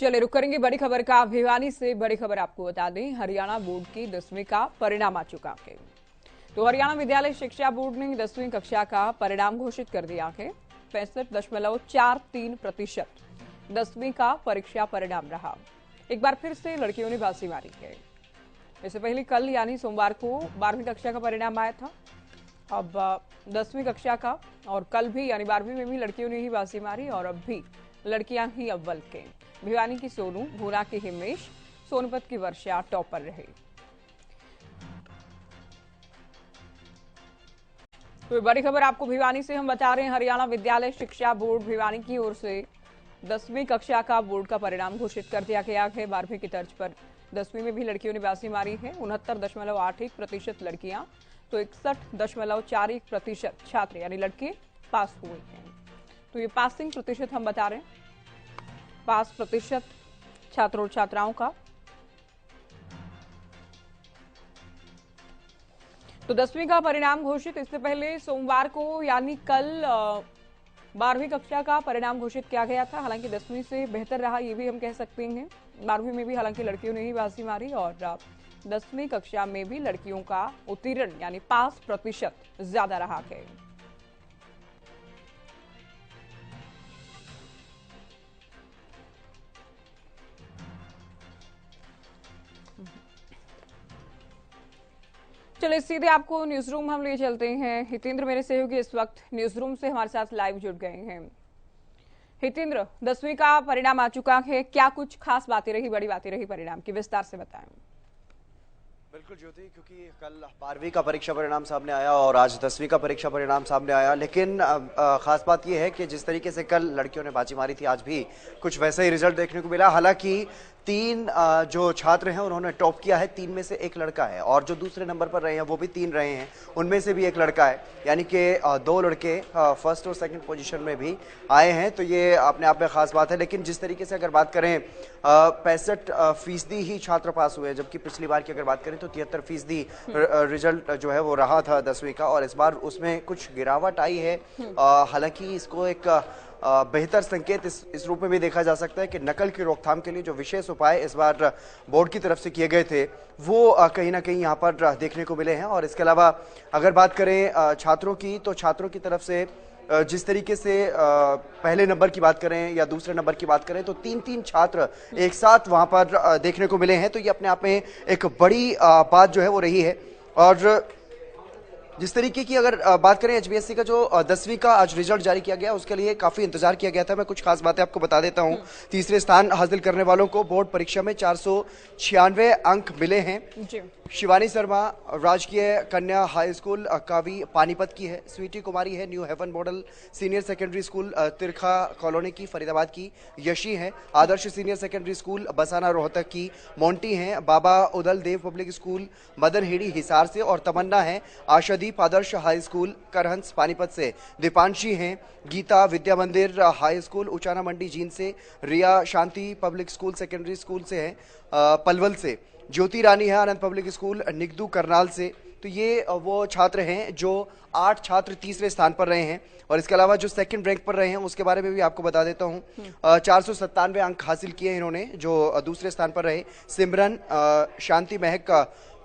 चलिए रुक करेंगे बड़ी खबर का। भिवानी से बड़ी खबर आपको बता दें, हरियाणा बोर्ड की 10वीं का परिणाम आ चुका है। तो हरियाणा विद्यालय शिक्षा बोर्ड ने 10वीं कक्षा का परिणाम घोषित कर दिया है। 65.43% 10वीं का परीक्षा परिणाम रहा। एक बार फिर से लड़कियों ने बाजी मारी है। इससे पहले कल यानी सोमवार को 12वीं कक्षा का परिणाम आया था। अब 10वीं कक्षा का, और कल भी यानी 12वीं में भी लड़कियों ने ही बाजी मारी और अब भी लड़कियां ही अव्वल के। भिवानी की सोनू, भूना की हिमेश, सोनपत की वर्षा टॉपर रहे। तो बड़ी खबर आपको भिवानी से हम बता रहे हैं, हरियाणा विद्यालय शिक्षा बोर्ड भिवानी की ओर से 10वीं कक्षा का बोर्ड का परिणाम घोषित कर दिया गया है। 12वीं की तर्ज पर 10वीं में भी लड़कियों ने बाजी मारी है। 69.81% लड़कियां, तो 61.41% छात्र यानी लड़के पास हुए हैं। तो ये पासिंग प्रतिशत हम बता रहे हैं, पास प्रतिशत छात्रों और छात्राओं का। तो 10वीं का परिणाम घोषित, इससे पहले सोमवार को यानी कल 12वीं कक्षा का परिणाम घोषित किया गया था। हालांकि 10वीं से बेहतर रहा, ये भी हम कह सकते हैं। 12वीं में भी हालांकि लड़कियों ने ही बाजी मारी और 10वीं कक्षा में भी लड़कियों का उत्तीर्ण यानी पास प्रतिशत ज्यादा रहा है। चलिए सीधे आपको न्यूज रूम हम ले चलते हैं। हितेंद्र मेरे सहयोगी इस वक्त न्यूज रूम से हमारे साथ लाइव जुड़ गए हैं। हितेंद्र, 10वीं का परिणाम आ चुका है, क्या कुछ खास बातें रही, बड़ी बातें रही परिणाम की, विस्तार से बताएं। बिल्कुल ज्योति, क्योंकि कल 12वीं का परीक्षा परिणाम सामने आया और आज 10वीं का परीक्षा परिणाम सामने आया, लेकिन खास बात यह है कि जिस तरीके से कल लड़कियों ने बाजी मारी थी, आज भी कुछ वैसा ही रिजल्ट देखने को मिला। हालांकि 3 जो छात्र हैं उन्होंने टॉप किया है। 3 में से एक लड़का है और जो दूसरे नंबर पर रहे हैं वो भी 3 रहे हैं, उनमें से भी एक लड़का है। यानी कि 2 लड़के फर्स्ट और सेकंड पोजीशन में भी आए हैं, तो ये अपने आप में खास बात है। लेकिन जिस तरीके से अगर बात करें, 65% ही छात्र पास हुए, जबकि पिछली बार की अगर बात करें तो 73% रिजल्ट जो है वो रहा था 10वीं का, और इस बार उसमें कुछ गिरावट आई है। हालांकि इसको एक बेहतर संकेत इस रूप में भी देखा जा सकता है कि नकल की रोकथाम के लिए जो विशेष उपाय इस बार बोर्ड की तरफ से किए गए थे वो कहीं ना कहीं यहाँ पर देखने को मिले हैं। और इसके अलावा अगर बात करें छात्रों की, तो छात्रों की तरफ से जिस तरीके से पहले नंबर की बात करें या दूसरे नंबर की बात करें तो 3-3 छात्र एक साथ वहां पर देखने को मिले हैं। तो ये अपने आप में एक बड़ी बात जो है वो रही है। और जिस तरीके की अगर बात करें, एचबीएससी का जो 10वीं का आज रिजल्ट जारी किया गया उसके लिए काफी इंतजार किया गया था। मैं कुछ खास बातें आपको बता देता हूं। तीसरे स्थान हासिल करने वालों को बोर्ड परीक्षा में 496 अंक मिले हैं। शिवानी शर्मा राजकीय कन्या हाई स्कूल कावी पानीपत की है। स्वीटी कुमारी है New Haven model senior secondary school Tirkha colony की, फरीदाबाद की। यशी है Adarsh senior secondary school Basana Rohtak की। मोंटी है बाबा उदल देव पब्लिक स्कूल मदनहेड़ी हिसार से। और तमन्ना है आशादीप आदर्श हाई स्कूल करहंस पानीपत से। दीपांशी हैं गीता विद्या मंदिर हाई स्कूल उचाना मंडी जींद से। Riya Shanti public school secondary school से है पलवल से। ज्योति रानी है आनंद पब्लिक स्कूल निगदू करनाल से। तो ये वो छात्र हैं जो 8 छात्र तीसरे स्थान पर रहे हैं। और इसके अलावा जो सेकंड रैंक पर रहे हैं उसके बारे में भी आपको बता देता हूं। 497 अंक हासिल किए इन्होंने जो दूसरे स्थान पर रहे। सिमरन शांति महक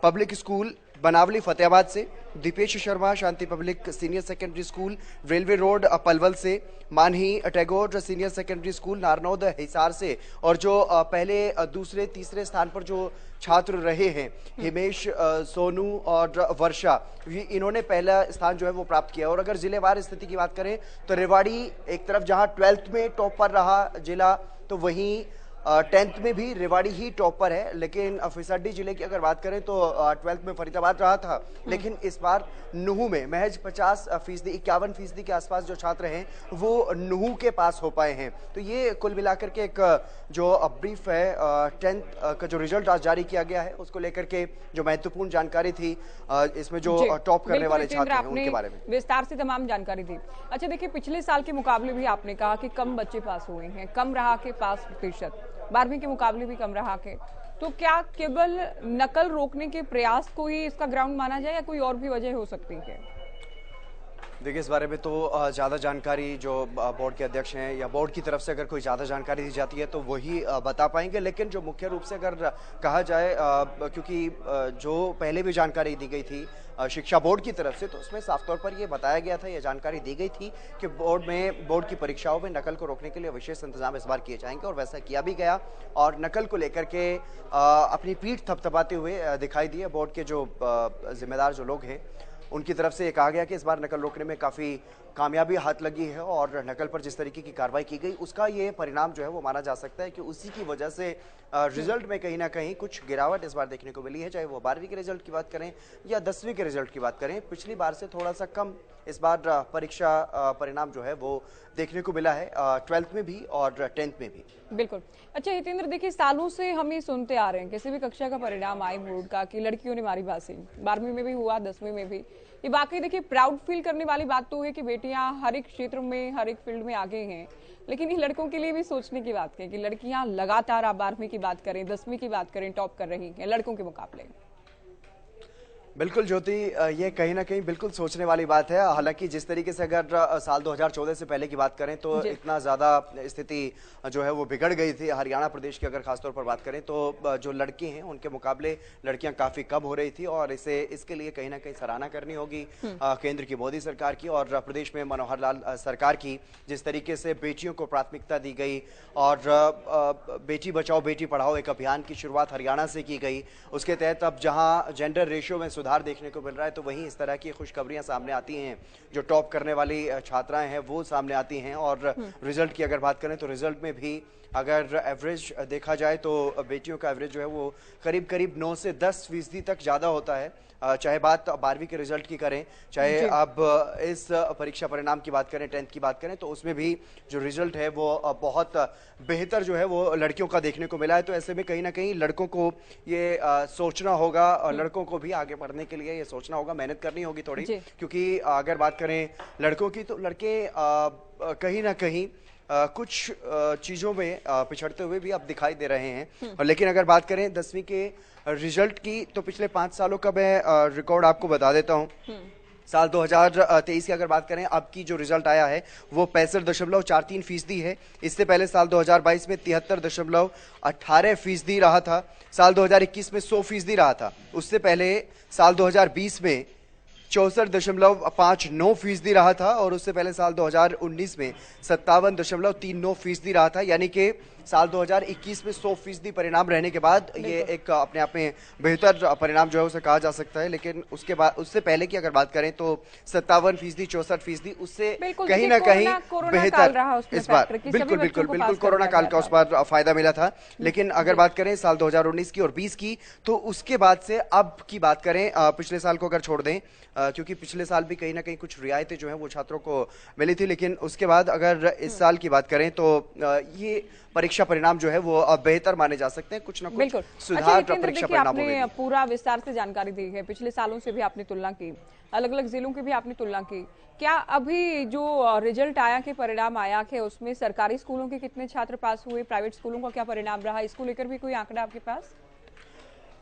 पब्लिक स्कूल बनावली फतेहाबाद से। Deepesh Sharma Shanti public senior secondary school railway road Palwal से। Manhi Tagore senior secondary school Narnaund Hisar से। और जो पहले दूसरे तीसरे स्थान पर जो छात्र रहे हैं हिमेश सोनू और वर्षा, इन्होंने पहला स्थान जो है वो प्राप्त किया। और अगर जिलेवार स्थिति की बात करें तो रेवाड़ी एक तरफ जहां 12th में टॉप पर रहा जिला, तो वहीं 10th में भी रेवाड़ी ही टॉप पर है। लेकिन फिसड्डी जिले की अगर बात करें तो 12th में फरीदाबाद रहा था, लेकिन इस बार नुहू में महज 50%, 51% के आसपास जो छात्र हैं वो नुहू के पास हो पाए हैं। तो ये कुल मिलाकर के एक जो ब्रीफ है 10th का जो रिजल्ट आज जारी किया गया है उसको लेकर के जो महत्वपूर्ण जानकारी थी इसमें जो टॉप करने वाले छात्र हैं उनके बारे में विस्तार से तमाम जानकारी दी। अच्छा देखिए, पिछले साल के मुकाबले भी आपने कहा कि कम बच्चे पास हुए हैं, कम रहा के पास प्रतिशत 12वीं के मुकाबले भी कम रहा के, तो क्या केवल नकल रोकने के प्रयास को ही इसका ग्राउंड माना जाए या कोई और भी वजह हो सकती है? देखिए, इस बारे में तो ज़्यादा जानकारी जो बोर्ड के अध्यक्ष हैं या बोर्ड की तरफ से अगर कोई ज़्यादा जानकारी दी जाती है तो वही बता पाएंगे। लेकिन जो मुख्य रूप से अगर कहा जाए, क्योंकि जो पहले भी जानकारी दी गई थी शिक्षा बोर्ड की तरफ से, तो उसमें साफ तौर पर ये बताया गया था, ये जानकारी दी गई थी कि बोर्ड की परीक्षाओं में नकल को रोकने के लिए विशेष इंतजाम इस बार किए जाएंगे और वैसा किया भी गया। और नकल को लेकर के अपनी पीठ थपथपाते हुए दिखाई दिए बोर्ड के जो जिम्मेदार जो लोग हैं, उनकी तरफ से ये कहा गया कि इस बार नकल रोकने में काफ़ी कामयाबी हाथ लगी है और नकल पर जिस तरीके की कार्रवाई की गई उसका ये परिणाम जो है वो माना जा सकता है कि उसी की वजह से रिजल्ट में कहीं ना कहीं कुछ गिरावट इस बार देखने को मिली है। चाहे वो 12वीं के रिजल्ट की बात करें या 10वीं के रिजल्ट की बात करें, पिछली बार से थोड़ा सा कम इस बार परीक्षा परिणाम जो है वो देखने को मिला है 12th में भी और 10th में भी। बिल्कुल। अच्छा हितेंद्र, देखिए सालों से हम ये सुनते आ रहे हैं किसी भी कक्षा का परिणाम आए बोर्ड का कि लड़कियों ने मारी बाजी, 12वीं में भी हुआ, 10वीं में भी। ये वाकई देखिए प्राउड फील करने वाली बात तो है कि बेटियां हर एक क्षेत्र में हर एक फील्ड में आगे हैं, लेकिन ये लड़कों के लिए भी सोचने की बात है कि लड़कियां लगातार, आप 12वीं की बात करें, 10वीं की बात करें, टॉप कर रही हैं लड़कों के मुकाबले। बिल्कुल ज्योति, ये कहीं ना कहीं बिल्कुल सोचने वाली बात है। हालांकि जिस तरीके से अगर साल 2014 से पहले की बात करें तो इतना ज़्यादा स्थिति जो है वो बिगड़ गई थी हरियाणा प्रदेश की। अगर खासतौर पर बात करें तो जो लड़के हैं उनके मुकाबले लड़कियां काफ़ी कम हो रही थी और इसके लिए कहीं ना कहीं सराहना करनी होगी केंद्र की मोदी सरकार की और प्रदेश में मनोहर लाल सरकार की। जिस तरीके से बेटियों को प्राथमिकता दी गई और बेटी बचाओ बेटी पढ़ाओ एक अभियान की शुरुआत हरियाणा से की गई, उसके तहत अब जहाँ जेंडर रेशियो में सुधार देखने को मिल रहा है तो वहीं इस तरह की खुशखबरियां सामने आती हैं। जो टॉप करने वाली छात्राएं हैं वो सामने आती हैं और रिजल्ट की अगर बात करें तो रिजल्ट में भी अगर एवरेज देखा जाए तो बेटियों का एवरेज जो है वो करीब करीब 9 से 10% तक ज़्यादा होता है। चाहे बात 12वीं के रिजल्ट की करें, चाहे अब इस परीक्षा परिणाम की बात करें, 10th की बात करें, तो उसमें भी जो रिजल्ट है वो बहुत बेहतर जो है वो लड़कियों का देखने को मिला है। तो ऐसे में कहीं ना कहीं लड़कों को ये सोचना होगा और लड़कों को भी आगे बढ़ने के लिए ये सोचना होगा, मेहनत करनी होगी थोड़ी, क्योंकि अगर बात करें लड़कों की तो लड़के कहीं ना कहीं कुछ चीज़ों में पिछड़ते हुए भी अब दिखाई दे रहे हैं। और लेकिन अगर बात करें 10वीं के रिजल्ट की तो पिछले 5 सालों का मैं रिकॉर्ड आपको बता देता हूं। साल 2023 की अगर बात करें, अब की जो रिजल्ट आया है वो 65.43% है। इससे पहले साल 2022 में 73.18% रहा था। साल 2021 में 100% रहा था। उससे पहले साल 2020 में 64.59% रहा था और उससे पहले साल 2019 में 57.39% रहा था। यानी कि साल 2021 में 100% परिणाम रहने के बाद ये एक अपने आप में बेहतर परिणाम जो है उसे कहा जा सकता है। लेकिन उसके बाद उससे पहले की अगर बात करें तो 57%, 64%, उससे कहीं ना कहीं बेहतर इस बार बिल्कुल कोरोना काल का उस बार फायदा मिला था। लेकिन अगर बात करें साल 2019 की और 20 की तो उसके बाद से अब की बात करें, पिछले साल को अगर छोड़ दें, क्योंकि पिछले साल भी कहीं ना कहीं कुछ रियायतें जो है वो छात्रों को मिली थी, लेकिन उसके बाद अगर इस साल की बात करें तो ये परीक्षा परिणाम जो है वो अब बेहतर माने जा सकते हैं। कुछ ना कुछ सुधार परीक्षा परिणामों में। आपने पूरा विस्तार से जानकारी दी है, पिछले सालों से भी आपने तुलना की, अलग अलग जिलों की भी आपने तुलना की। क्या अभी जो रिजल्ट आया के परिणाम आया है उसमें सरकारी स्कूलों के कितने छात्र पास हुए, प्राइवेट स्कूलों का क्या परिणाम रहा, इसको लेकर भी कोई आंकड़ा आपके पास?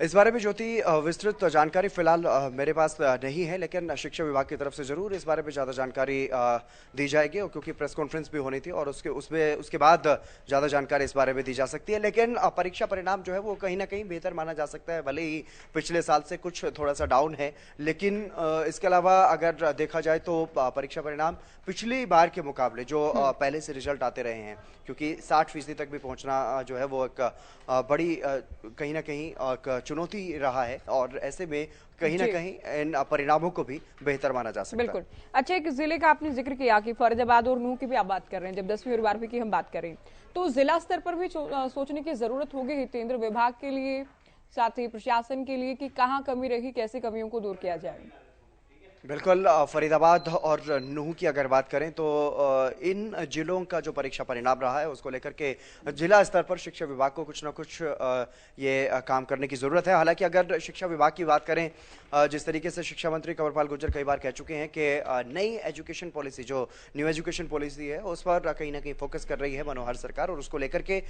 इस बारे में ज्योति विस्तृत जानकारी फिलहाल मेरे पास नहीं है, लेकिन शिक्षा विभाग की तरफ से जरूर इस बारे में ज़्यादा जानकारी दी जाएगी, और क्योंकि प्रेस कॉन्फ्रेंस भी होनी थी और उसके बाद ज़्यादा जानकारी इस बारे में दी जा सकती है। लेकिन परीक्षा परिणाम जो है वो कहीं ना कहीं बेहतर माना जा सकता है, भले ही पिछले साल से कुछ थोड़ा सा डाउन है। लेकिन इसके अलावा अगर देखा जाए तो परीक्षा परिणाम पिछली बार के मुकाबले जो पहले से रिजल्ट आते रहे हैं, क्योंकि 60% तक भी पहुंचना जो है वो एक बड़ी कहीं ना कहीं चुनौती रहा है, और ऐसे में कहीं ना कहीं इन परिणामों को भी बेहतर माना जा सकता है। बिल्कुल। अच्छा, एक जिले का आपने जिक्र किया कि फरीदाबाद और नूंह की भी आप बात कर रहे हैं, जब 10वीं और 12वीं की हम बात करें तो जिला स्तर पर भी सोचने की जरूरत होगी हितेंद्र, विभाग के लिए, साथ ही प्रशासन के लिए, कि कहाँ कमी रही, कैसे कमियों को दूर किया जाए। बिल्कुल, फरीदाबाद और नूंह की अगर बात करें तो इन जिलों का जो परीक्षा परिणाम रहा है उसको लेकर के जिला स्तर पर शिक्षा विभाग को कुछ ना कुछ ये काम करने की ज़रूरत है। हालांकि अगर शिक्षा विभाग की बात करें, जिस तरीके से शिक्षा मंत्री कंवरपाल गुर्जर कई बार कह चुके हैं कि नई एजुकेशन पॉलिसी, जो न्यू एजुकेशन पॉलिसी है, उस पर कहीं ना कहीं फोकस कर रही है मनोहर सरकार, और उसको लेकर के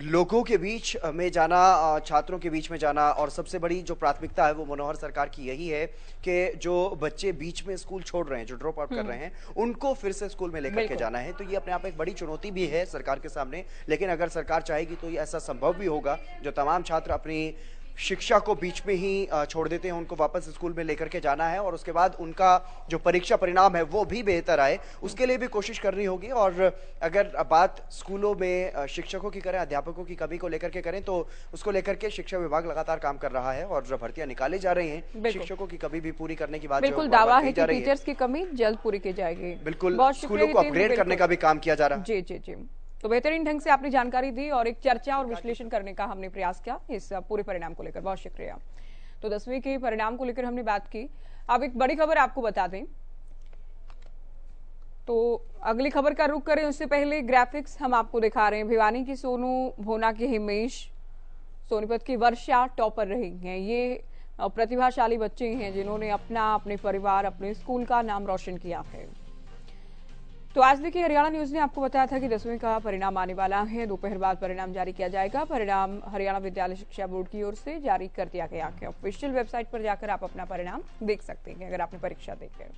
लोगों के बीच में जाना, छात्रों के बीच में जाना, और सबसे बड़ी जो प्राथमिकता है वो मनोहर सरकार की यही है कि जो बच्चे बीच में स्कूल छोड़ रहे हैं, जो ड्रॉप आउट कर रहे हैं, उनको फिर से स्कूल में लेकर के जाना है। तो ये अपने आप एक बड़ी चुनौती भी है सरकार के सामने, लेकिन अगर सरकार चाहेगी तो ये ऐसा संभव भी होगा। जो तमाम छात्र अपनी शिक्षा को बीच में ही छोड़ देते हैं, उनको वापस स्कूल में लेकर के जाना है, और उसके बाद उनका जो परीक्षा परिणाम है वो भी बेहतर आए, उसके लिए भी कोशिश करनी होगी। और अगर बात स्कूलों में शिक्षकों की करें, अध्यापकों की कमी को लेकर के करें, तो उसको लेकर के शिक्षा विभाग लगातार काम कर रहा है और भर्तियां निकाली जा रही हैं। शिक्षकों की कमी भी पूरी करने की बात बिल्कुल दावा है कि टीचर्स की कमी जल्द पूरी की जाएगी। बिल्कुल, स्कूलों को अपग्रेड करने का भी काम किया जा रहा है। जी जी जी, तो बेहतरीन ढंग से आपने जानकारी दी और एक चर्चा और विश्लेषण करने का हमने प्रयास किया इस पूरे परिणाम को लेकर। बहुत शुक्रिया। तो 10वीं के परिणाम को लेकर हमने बात की। अब एक बड़ी खबर आपको बता दें, तो अगली खबर का रुख करें उससे पहले ग्राफिक्स हम आपको दिखा रहे हैं। भिवानी की सोनू, भोना की हिमेश, सोनीपत की वर्षा टॉपर रही हैं। ये प्रतिभाशाली बच्चे हैं जिन्होंने अपने परिवार, अपने स्कूल का नाम रोशन किया है। तो आज देखिए, हरियाणा न्यूज ने आपको बताया था कि 10वीं का परिणाम आने वाला है। दोपहर बाद परिणाम जारी किया जाएगा। परिणाम हरियाणा विद्यालय शिक्षा बोर्ड की ओर से जारी कर दिया गया है। ऑफिशियल वेबसाइट पर जाकर आप अपना परिणाम देख सकते हैं अगर आपने परीक्षा देखी है।